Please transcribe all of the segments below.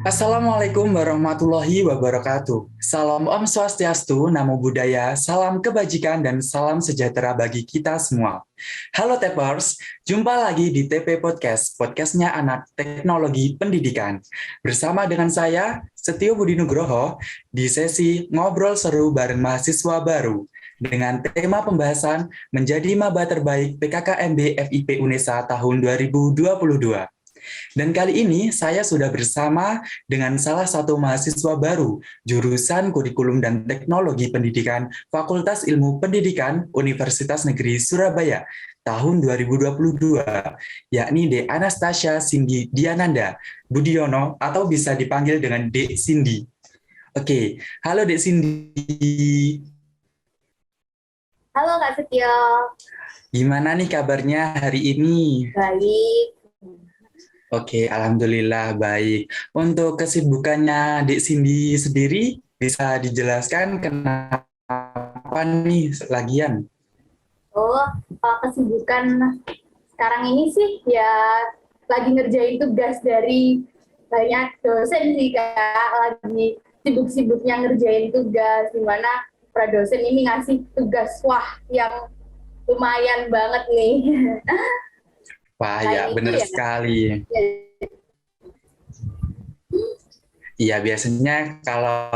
Assalamualaikum warahmatullahi wabarakatuh. Salam Om Swastiastu, Namo Buddhaya, salam kebajikan dan salam sejahtera bagi kita semua. Halo Tepers, jumpa lagi di TP Podcast, podcastnya anak teknologi pendidikan. Bersama dengan saya, Setio Budi Nugroho, di sesi Ngobrol Seru bareng Mahasiswa Baru, dengan tema pembahasan Menjadi Maba Terbaik PKKMB FIP UNESA tahun 2022. Dan kali ini saya sudah bersama dengan salah satu mahasiswa baru jurusan Kurikulum dan Teknologi Pendidikan Fakultas Ilmu Pendidikan Universitas Negeri Surabaya tahun 2022, yakni De Anastasia Cindy Diananda Budiono atau bisa dipanggil dengan Dek Cindy. Oke, halo Dek Cindy. Halo Kak Setio, Gimana nih kabarnya hari ini? baik. Oke, alhamdulillah baik. Untuk kesibukannya Dek Cindy sendiri, bisa dijelaskan kenapa nih lagian? Oh, kesibukan sekarang ini sih ya lagi ngerjain tugas dari banyak dosen sih Kak, lagi sibuk-sibuknya ngerjain tugas, di mana para dosen ini ngasih tugas, wah yang lumayan banget nih. Wah ya, Selain itu benar ya, sekali. ya Iya, biasanya kalau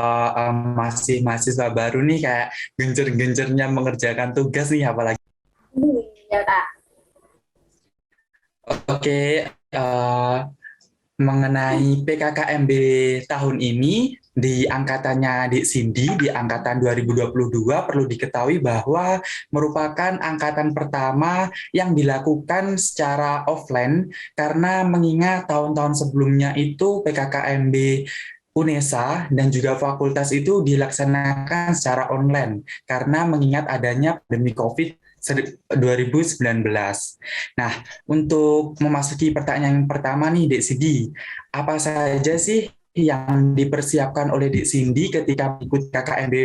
masih mahasiswa baru nih kayak gencer-gencernya mengerjakan tugas nih, apalagi. ya Kak. Oke, mengenai PKKMB tahun ini di angkatannya Dik Cindy di angkatan 2022 perlu diketahui bahwa merupakan angkatan pertama yang dilakukan secara offline karena mengingat tahun-tahun sebelumnya itu PKKMB UNESA dan juga fakultas itu dilaksanakan secara online karena mengingat adanya pandemi COVID 2019. Nah, untuk memasuki pertanyaan yang pertama nih, Dek Sidi, apa saja sih yang dipersiapkan oleh Dek Cindy ketika mengikuti KKMB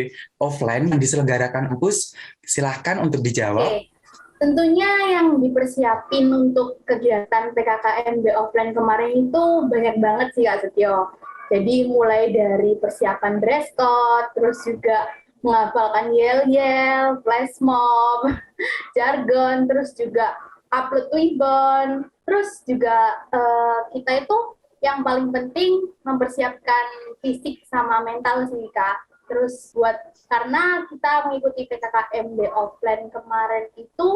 offline yang diselenggarakan kampus? Silahkan untuk dijawab. Oke, tentunya yang dipersiapin untuk kegiatan PKKMB offline kemarin itu banyak banget sih Kak Setio. Jadi mulai dari persiapan dress code, terus juga menghafalkan yel-yel, flash mob, jargon, terus juga upload Twibbon, terus juga kita itu yang paling penting mempersiapkan fisik sama mental sih Kak. Terus buat karena kita mengikuti PKKMB offline kemarin itu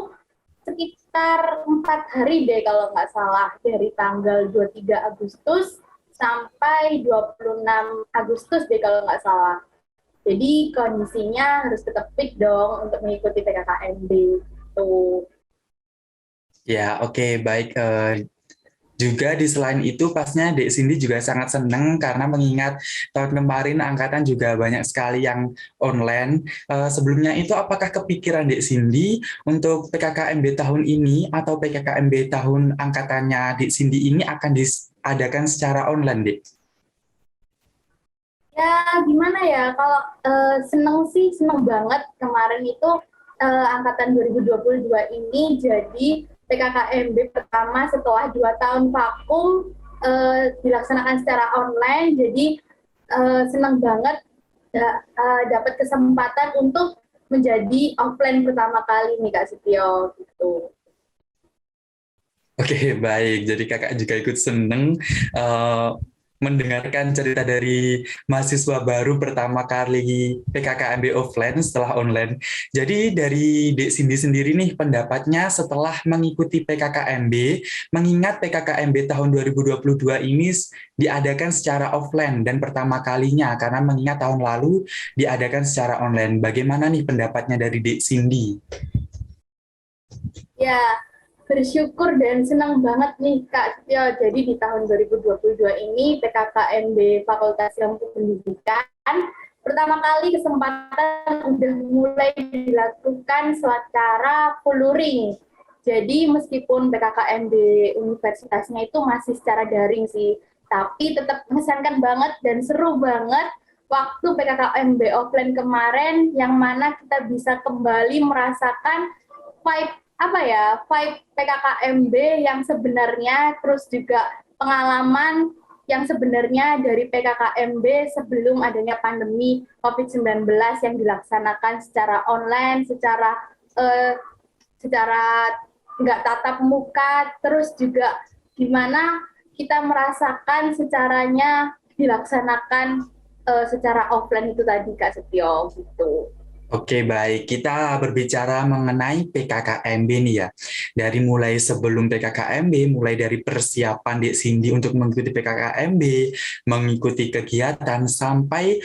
sekitar 4 hari deh kalau nggak salah, dari tanggal 23 Agustus sampai 26 Agustus deh kalau nggak salah. Jadi kondisinya harus tetap fit dong untuk mengikuti PKKMB itu. Ya, oke, baik. Juga di selain itu, pasnya Dek Cindy juga sangat senang karena mengingat tahun kemarin angkatan juga banyak sekali yang online. Sebelumnya itu, apakah kepikiran Dek Cindy untuk PKKMB tahun ini atau PKKMB tahun angkatannya Dek Cindy ini akan diadakan secara online, Dek? Ya gimana ya, kalau seneng sih seneng banget kemarin itu angkatan 2022 ini jadi PKKMB pertama setelah 2 tahun vakum dilaksanakan secara online, jadi seneng banget dapat kesempatan untuk menjadi offline pertama kali nih Kak Setio gitu. Oke, baik. Jadi kakak juga ikut seneng eh, mendengarkan cerita dari mahasiswa baru pertama kali PKKMB offline setelah online. Jadi dari Dek Cindy sendiri nih pendapatnya setelah mengikuti PKKMB, mengingat PKKMB tahun 2022 ini diadakan secara offline dan pertama kalinya karena mengingat tahun lalu diadakan secara online. Bagaimana nih pendapatnya dari Dek Cindy? Ya, bersyukur dan senang banget nih Kak Setio. Jadi di tahun 2022 ini PKKMB Fakultas Ilmu Pendidikan pertama kali kesempatan udah mulai dilakukan secara full luring. Jadi meskipun PKKMB universitasnya itu masih secara daring sih, tapi tetap mengesankan banget dan seru banget waktu PKKMB offline kemarin yang mana kita bisa kembali merasakan vibe apa ya, vibe PKKMB yang sebenarnya, terus juga pengalaman yang sebenarnya dari PKKMB sebelum adanya pandemi COVID-19 yang dilaksanakan secara online, secara nggak tatap muka, terus juga gimana kita merasakan secaranya dilaksanakan secara offline itu tadi Kak Setio gitu. Oke, baik. Kita berbicara mengenai PKKMB nih ya. Dari mulai sebelum PKKMB, mulai dari persiapan Dek Cindy untuk mengikuti PKKMB, mengikuti kegiatan, sampai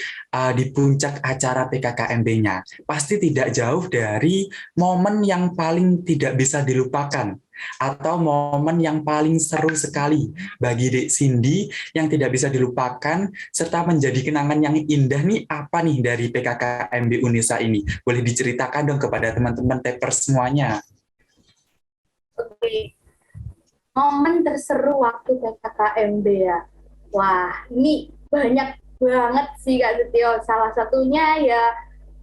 di puncak acara PKKMB-nya. Pasti tidak jauh dari momen yang paling tidak bisa dilupakan, atau momen yang paling seru sekali bagi Dek Cindy yang tidak bisa dilupakan, serta menjadi kenangan yang indah nih, apa nih dari PKKMB Unesa ini? Boleh diceritakan dong kepada teman-teman Tepers semuanya. Oke, momen terseru waktu PKKMB ya. Wah, ini banyak banget sih Kak Setio. Salah satunya ya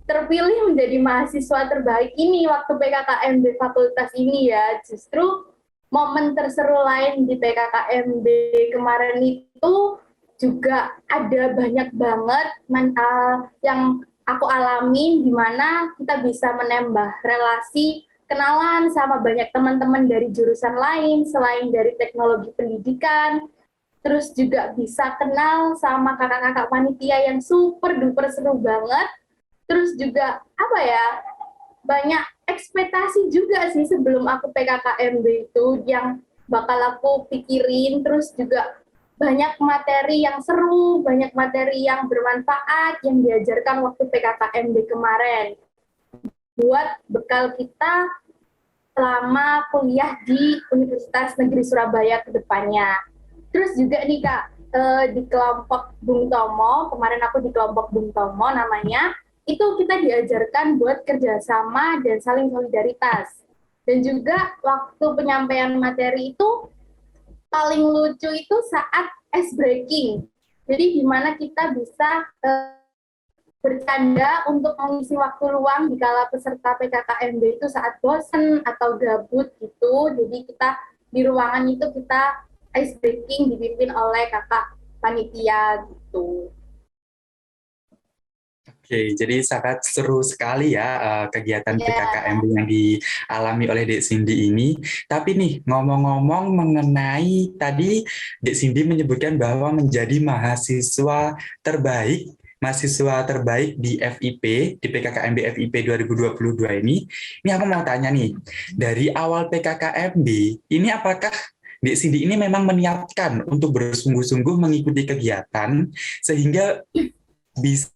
terpilih menjadi mahasiswa terbaik ini waktu PKKMB fakultas ini ya. Justru momen terseru lain di PKKMB kemarin itu juga ada banyak banget yang aku alami, di mana kita bisa menambah relasi, kenalan sama banyak teman-teman dari jurusan lain selain dari teknologi pendidikan, terus juga bisa kenal sama kakak-kakak panitia yang super duper seru banget, terus juga apa ya, banyak ekspektasi juga sih sebelum aku PKKMB itu yang bakal aku pikirin, terus juga banyak materi yang seru, banyak materi yang bermanfaat yang diajarkan waktu PKKMB kemarin buat bekal kita selama kuliah di Universitas Negeri Surabaya ke depannya. Terus juga nih Kak, di kelompok Bung Tomo, kemarin aku di kelompok Bung Tomo namanya, itu kita diajarkan buat kerjasama dan saling solidaritas. Dan juga waktu penyampaian materi itu paling lucu itu saat ice breaking. Jadi gimana kita bisa bercanda untuk mengisi waktu luang di kala peserta PKKMB itu saat bosen atau gabut gitu. Jadi kita di ruangan itu kita ice breaking dipimpin oleh kakak panitia gitu. Oke, jadi sangat seru sekali ya kegiatan Yeah. PKKMB yang dialami oleh Dek Cindy ini. Tapi nih, ngomong-ngomong mengenai tadi Dek Cindy menyebutkan bahwa menjadi mahasiswa terbaik di FIP, di PKKMB FIP 2022 ini aku mau tanya nih, dari awal PKKMB, ini apakah Dek Cindy ini memang meniatkan untuk bersungguh-sungguh mengikuti kegiatan sehingga bisa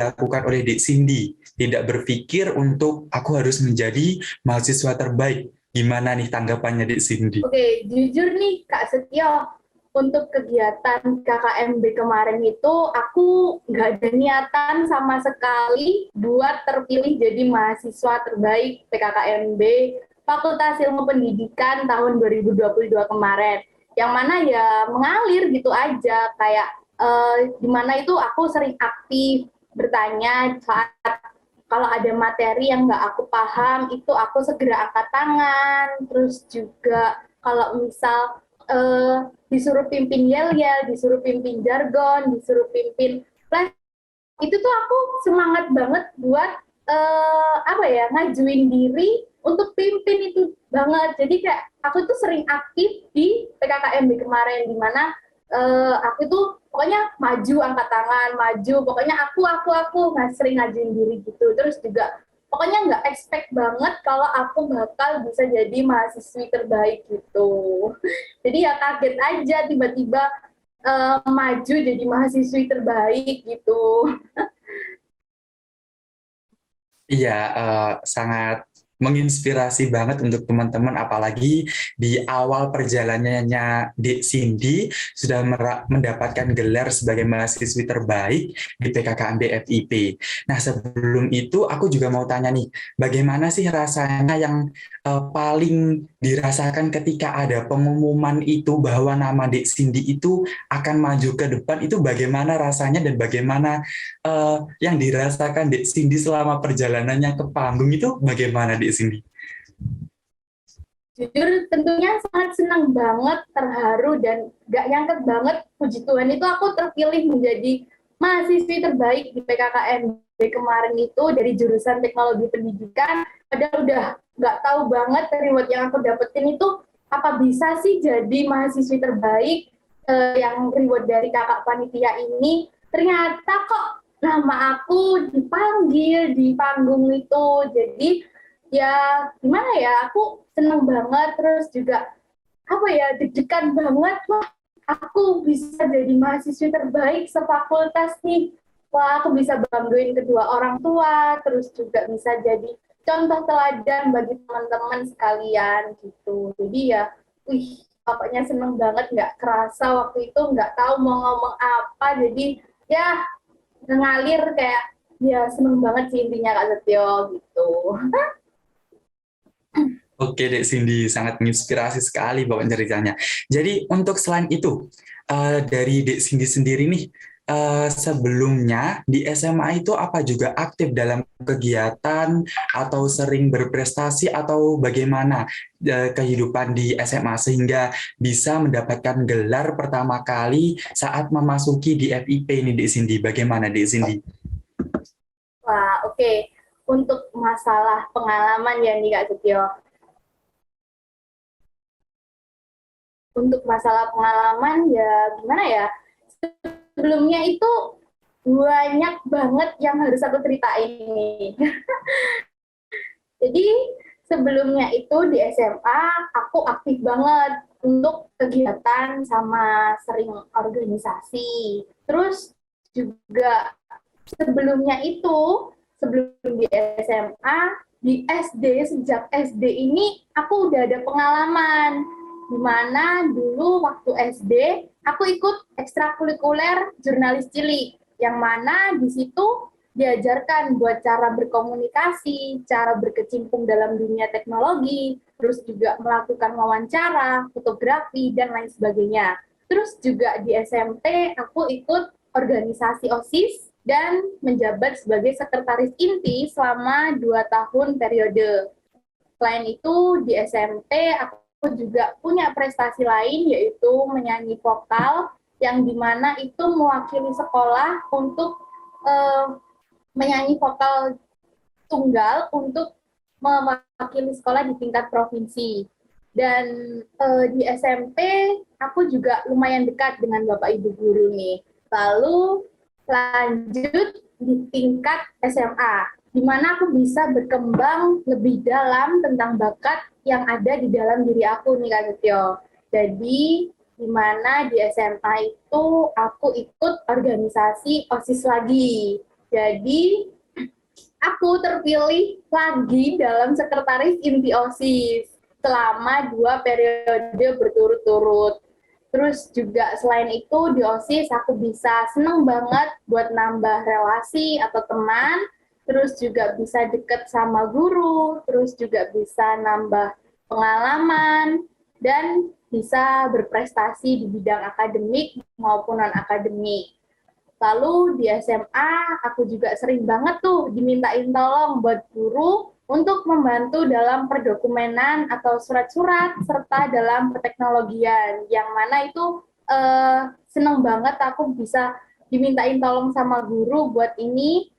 dilakukan oleh Dek Cindy, tidak berpikir untuk aku harus menjadi mahasiswa terbaik. Gimana nih tanggapannya Dek Cindy? Oke, jujur nih Kak Setio, untuk kegiatan KKMB kemarin itu aku nggak ada niatan sama sekali buat terpilih jadi mahasiswa terbaik PKKMB Fakultas Ilmu Pendidikan tahun 2022 kemarin. Yang mana ya mengalir gitu aja, kayak di mana itu aku sering aktif bertanya saat kalau ada materi yang nggak aku paham, itu aku segera angkat tangan. Terus juga kalau misal disuruh pimpin yel-yel, disuruh pimpin jargon, disuruh pimpin flash, itu tuh aku semangat banget buat apa ya, ngajuin diri untuk pimpin itu banget. Jadi kayak aku tuh sering aktif di PKKMB kemarin, di mana aku tuh pokoknya maju angkat tangan, maju, pokoknya aku nggak sering ngajuin diri gitu. Terus juga pokoknya nggak expect banget kalau aku bakal bisa jadi mahasiswi terbaik gitu. Jadi ya kaget aja tiba-tiba maju jadi mahasiswi terbaik gitu. Iya, sangat menginspirasi banget untuk teman-teman, apalagi di awal perjalanannya Dek Cindy sudah mendapatkan gelar sebagai mahasiswi terbaik di PKKMB FIP. Nah, sebelum itu aku juga mau tanya nih, bagaimana sih rasanya yang paling dirasakan ketika ada pengumuman itu bahwa nama Dek Cindy itu akan maju ke depan, itu bagaimana rasanya dan bagaimana yang dirasakan Dek Cindy selama perjalanannya ke panggung itu bagaimana Dek Cindy? jujur tentunya sangat senang banget, terharu, dan gak nyangka banget, puji Tuhan itu aku terpilih menjadi mahasiswi terbaik di PKKMB kemarin itu dari jurusan teknologi pendidikan. Padahal udah gak tahu banget reward yang aku dapetin itu apa bisa sih jadi mahasiswi terbaik. Yang reward dari kakak panitia ini ternyata kok nama aku dipanggil di panggung itu. Jadi ya gimana ya, aku seneng banget, terus juga apa ya, deg-degan banget. Wah, aku bisa jadi mahasiswi terbaik sefakultas nih. Wah, aku bisa banggain kedua orang tua, terus juga bisa jadi contoh teladan bagi teman-teman sekalian gitu. Jadi ya, pokoknya seneng banget, nggak kerasa waktu itu, nggak tahu mau ngomong apa, jadi ya ngalir kayak, ya seneng banget sih intinya Kak Setio gitu. Oke, Dek Cindy, sangat menginspirasi sekali bawa ceritanya. Jadi untuk selain itu, dari Dek Cindy sendiri nih, sebelumnya di SMA itu apa juga aktif dalam kegiatan atau sering berprestasi atau bagaimana kehidupan di SMA sehingga bisa mendapatkan gelar pertama kali saat memasuki di FIP ini, Dek Cindy. Bagaimana, Dek Cindy? Wah, oke. Untuk masalah pengalaman ya nih Kak Setio. Untuk masalah pengalaman ya gimana ya, sebelumnya itu banyak banget yang harus aku ceritain nih. Jadi sebelumnya itu di SMA aku aktif banget untuk kegiatan sama sering organisasi. Terus juga sebelumnya itu, sebelum di SMA, di SD, sejak SD ini aku udah ada pengalaman di mana dulu waktu SD aku ikut ekstrakurikuler jurnalis cilik, yang mana di situ diajarkan buat cara berkomunikasi, cara berkecimpung dalam dunia teknologi, terus juga melakukan wawancara, fotografi, dan lain sebagainya. Terus juga di SMP aku ikut organisasi OSIS dan menjabat sebagai sekretaris inti selama 2 tahun periode. Selain itu di SMP aku juga punya prestasi lain, yaitu menyanyi vokal, yang dimana itu mewakili sekolah untuk menyanyi vokal tunggal untuk mewakili sekolah di tingkat provinsi. Dan di SMP aku juga lumayan dekat dengan Bapak Ibu guru nih. Lalu lanjut di tingkat SMA, di mana aku bisa berkembang lebih dalam tentang bakat yang ada di dalam diri aku nih Kak Setio. Jadi di mana di SMA itu aku ikut organisasi OSIS lagi. Jadi aku terpilih lagi dalam sekretaris inti OSIS selama 2 periode berturut-turut. Terus juga selain itu di OSIS aku bisa seneng banget buat nambah relasi atau teman, terus juga bisa deket sama guru, terus juga bisa nambah pengalaman, dan bisa berprestasi di bidang akademik maupun non-akademik. Lalu di SMA aku juga sering banget tuh dimintain tolong buat guru untuk membantu dalam perdokumenan atau surat-surat serta dalam perteknologian, yang mana itu seneng banget aku bisa dimintain tolong sama guru buat ini.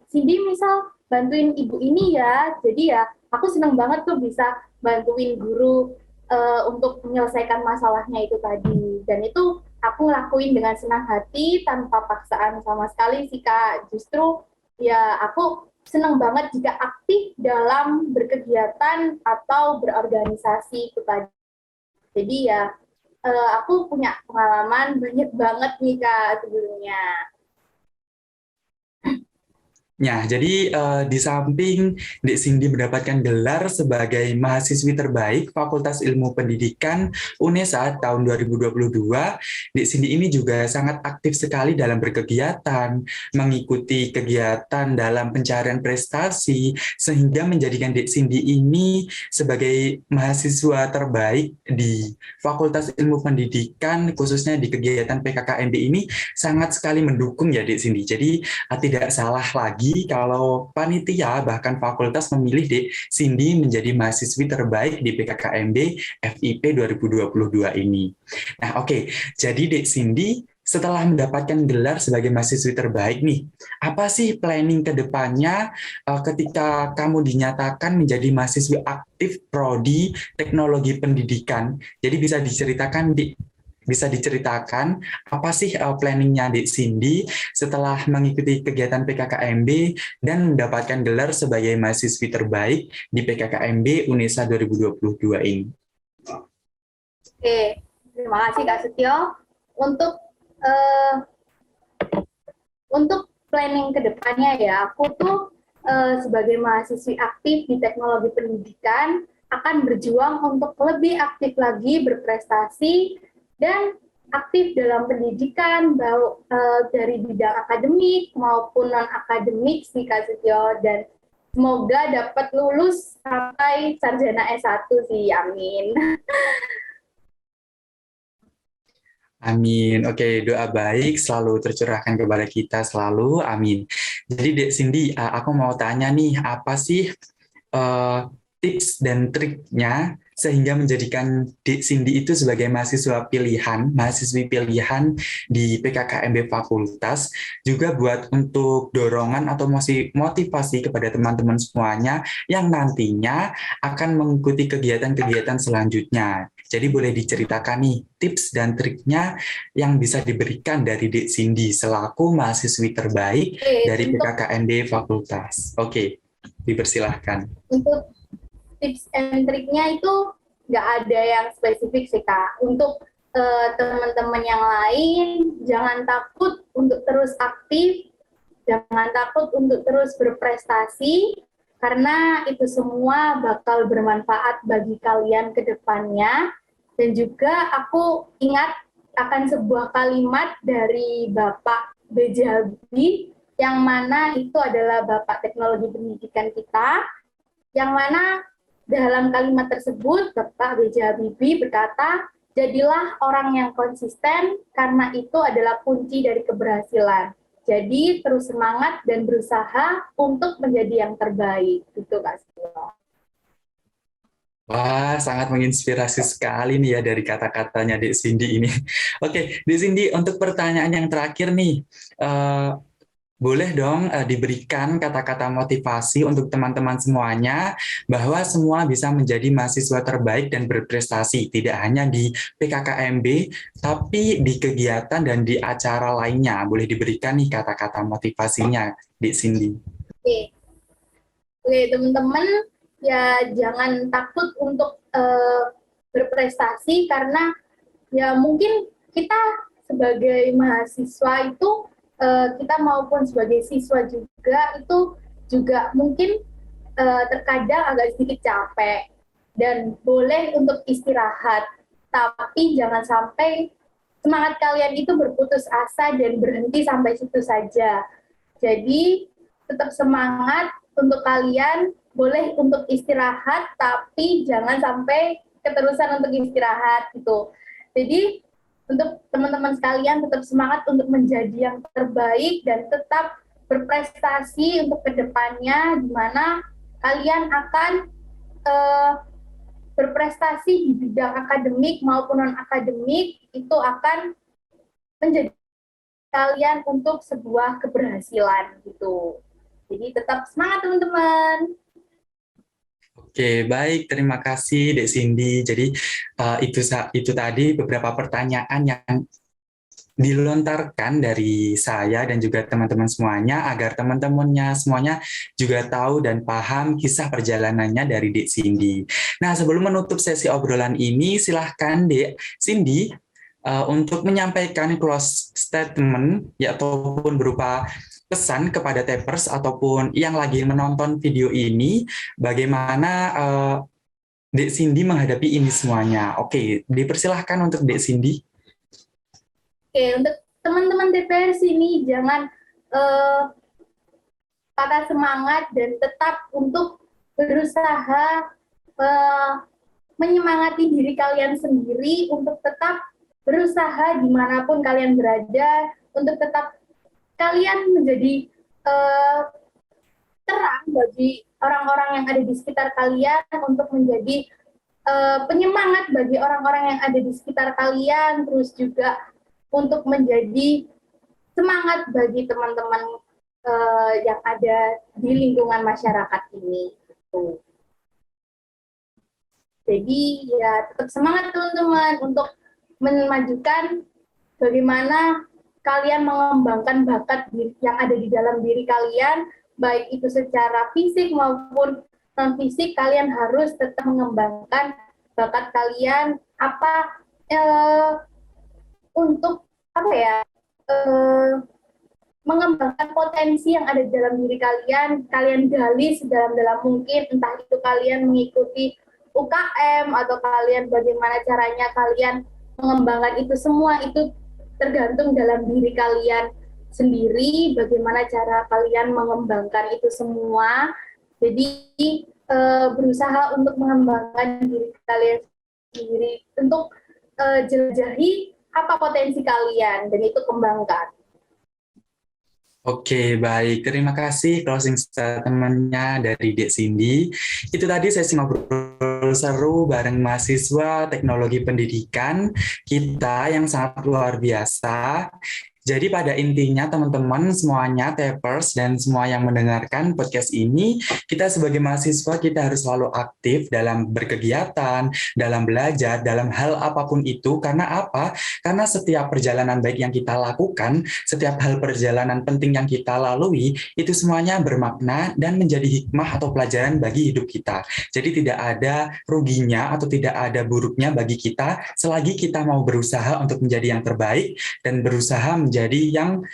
Cindy misal bantuin ibu ini ya, jadi ya aku seneng banget tuh bisa bantuin guru untuk menyelesaikan masalahnya itu tadi. Dan itu aku ngelakuin dengan senang hati tanpa paksaan sama sekali sih Kak. Justru ya aku senang banget jika aktif dalam berkegiatan atau berorganisasi itu tadi. Jadi ya aku punya pengalaman banyak banget nih Kak sebelumnya. Ya, jadi di samping Dek Cindy mendapatkan gelar sebagai mahasiswi terbaik Fakultas Ilmu Pendidikan UNESA tahun 2022, Dek Cindy ini juga sangat aktif sekali dalam berkegiatan, mengikuti kegiatan dalam pencarian prestasi, sehingga menjadikan Dek Cindy ini sebagai mahasiswa terbaik di Fakultas Ilmu Pendidikan, khususnya di kegiatan PKKMB ini sangat sekali mendukung ya Dek Cindy. Jadi tidak salah lagi lagi kalau panitia bahkan fakultas memilih Dek Cindy menjadi mahasiswi terbaik di PKKMB FIP 2022 ini. Nah, oke. Jadi Dek Cindy setelah mendapatkan gelar sebagai mahasiswi terbaik nih, apa sih planning ke depannya ketika kamu dinyatakan menjadi mahasiswi aktif Prodi Teknologi Pendidikan? Jadi bisa diceritakan apa sih planningnya Dek Cindy setelah mengikuti kegiatan PKKMB dan mendapatkan gelar sebagai mahasiswi terbaik di PKKMB UNESA 2022 ini? Oke, terima kasih Kak Setio. Untuk eh, untuk planning ke depannya ya, aku tuh sebagai mahasiswi aktif di teknologi pendidikan akan berjuang untuk lebih aktif lagi berprestasi dan aktif dalam pendidikan dari bidang akademik maupun non akademik sih Kak Setio, dan semoga dapat lulus sampai sarjana S1 sih, amin. Amin. Oke, doa baik selalu tercurahkan kepada kita selalu. Amin. Jadi Dek Cindy, aku mau tanya nih, apa sih eh, tips dan triknya sehingga menjadikan Dek Cindy itu sebagai mahasiswi pilihan di PKKMB Fakultas, juga buat untuk dorongan atau motivasi kepada teman-teman semuanya yang nantinya akan mengikuti kegiatan-kegiatan selanjutnya. Jadi boleh diceritakan nih tips dan triknya yang bisa diberikan dari Dek Cindy selaku mahasiswi terbaik Oke, dari PKKMB Fakultas. Oke, dipersilahkan. untuk tips and triknya itu nggak ada yang spesifik sih Kak. Untuk teman-teman yang lain, jangan takut untuk terus aktif, jangan takut untuk terus berprestasi, karena itu semua bakal bermanfaat bagi kalian ke depannya. Dan juga aku ingat akan sebuah kalimat dari Bapak B.J. Habibie, yang mana itu adalah Bapak Teknologi Pendidikan kita, yang mana dalam kalimat tersebut Bapak B.J. Habibie berkata, jadilah orang yang konsisten karena itu adalah kunci dari keberhasilan. Jadi terus semangat dan berusaha untuk menjadi yang terbaik. Gitu Kak Silo. Wah, sangat menginspirasi sekali nih ya dari kata-katanya Dek Cindy ini. Oke, Dek Cindy, untuk pertanyaan yang terakhir nih, eh, boleh dong diberikan kata-kata motivasi untuk teman-teman semuanya bahwa semua bisa menjadi mahasiswa terbaik dan berprestasi, tidak hanya di PKKMB, tapi di kegiatan dan di acara lainnya. Boleh diberikan nih kata-kata motivasinya, Dek Cindy. Oke, oke teman-teman, ya jangan takut untuk berprestasi, karena ya mungkin kita sebagai mahasiswa itu kita maupun sebagai siswa juga itu juga mungkin terkadang agak sedikit capek dan boleh untuk istirahat, tapi jangan sampai semangat kalian itu berputus asa dan berhenti sampai situ saja. Jadi tetap semangat untuk kalian, boleh untuk istirahat, tapi jangan sampai keterusan untuk istirahat gitu. Jadi untuk teman-teman sekalian tetap semangat untuk menjadi yang terbaik dan tetap berprestasi untuk kedepannya, di mana kalian akan berprestasi di bidang akademik maupun non-akademik, itu akan menjadi kalian untuk sebuah keberhasilan gitu. Jadi tetap semangat teman-teman. Oke, baik. Terima kasih, Dek Cindy. Jadi itu tadi beberapa pertanyaan yang dilontarkan dari saya dan juga teman-teman semuanya agar teman-temannya semuanya juga tahu dan paham kisah perjalanannya dari Dek Cindy. Nah, sebelum menutup sesi obrolan ini, silahkan Dek Cindy untuk menyampaikan close statement ya ataupun berupa pesan kepada tapers ataupun yang lagi menonton video ini, bagaimana Dek Cindy menghadapi ini semuanya. Oke, dipersilahkan untuk Dek Cindy. Oke, untuk teman-teman DPR sini jangan patah semangat dan tetap untuk berusaha menyemangati diri kalian sendiri untuk tetap berusaha dimanapun kalian berada, untuk tetap kalian menjadi terang bagi orang-orang yang ada di sekitar kalian, untuk menjadi penyemangat bagi orang-orang yang ada di sekitar kalian, terus juga untuk menjadi semangat bagi teman-teman yang ada di lingkungan masyarakat ini. Gitu. Jadi ya tetap semangat teman-teman untuk memajukan bagaimana kalian mengembangkan bakat yang ada di dalam diri kalian, baik itu secara fisik maupun non fisik. Kalian harus tetap mengembangkan bakat kalian untuk mengembangkan potensi yang ada di dalam diri kalian. Kalian gali sedalam-dalam mungkin, entah itu kalian mengikuti UKM atau kalian bagaimana caranya kalian mengembangkan itu semua. Itu tergantung dalam diri kalian sendiri, bagaimana cara kalian mengembangkan itu semua. Jadi berusaha untuk mengembangkan diri kalian sendiri, untuk jelajahi apa potensi kalian dan itu kembangkan. Oke, baik. Terima kasih closing statement-nya dari Dek Cindy. Itu tadi sesi ngobrol seru bareng mahasiswa teknologi pendidikan kita yang sangat luar biasa. Jadi pada intinya teman-teman semuanya, Tapers dan semua yang mendengarkan podcast ini, kita sebagai mahasiswa kita harus selalu aktif dalam berkegiatan, dalam belajar, dalam hal apapun itu. Karena apa? Karena setiap perjalanan baik yang kita lakukan, setiap hal perjalanan penting yang kita lalui, itu semuanya bermakna dan menjadi hikmah atau pelajaran bagi hidup kita. Jadi tidak ada ruginya atau tidak ada buruknya bagi kita selagi kita mau berusaha untuk menjadi yang terbaik dan berusaha menjadi yang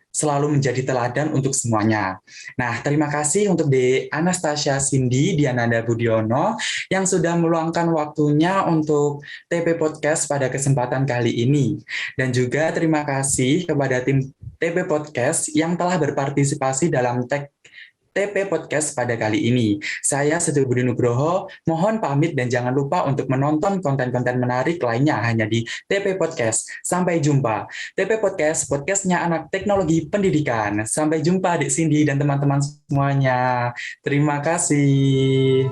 selalu menjadi teladan untuk semuanya. Nah, terima kasih untuk di Anastasia Cindy Diananda Budiono yang sudah meluangkan waktunya untuk TP Podcast pada kesempatan kali ini. Dan juga terima kasih kepada tim TP Podcast yang telah berpartisipasi dalam TP Podcast pada kali ini. Saya Setu Budi Nugroho, mohon pamit dan jangan lupa untuk menonton konten-konten menarik lainnya hanya di TP Podcast. Sampai jumpa. TP Podcast, podcastnya anak teknologi pendidikan. Sampai jumpa Dek Cindy dan teman-teman semuanya. Terima kasih.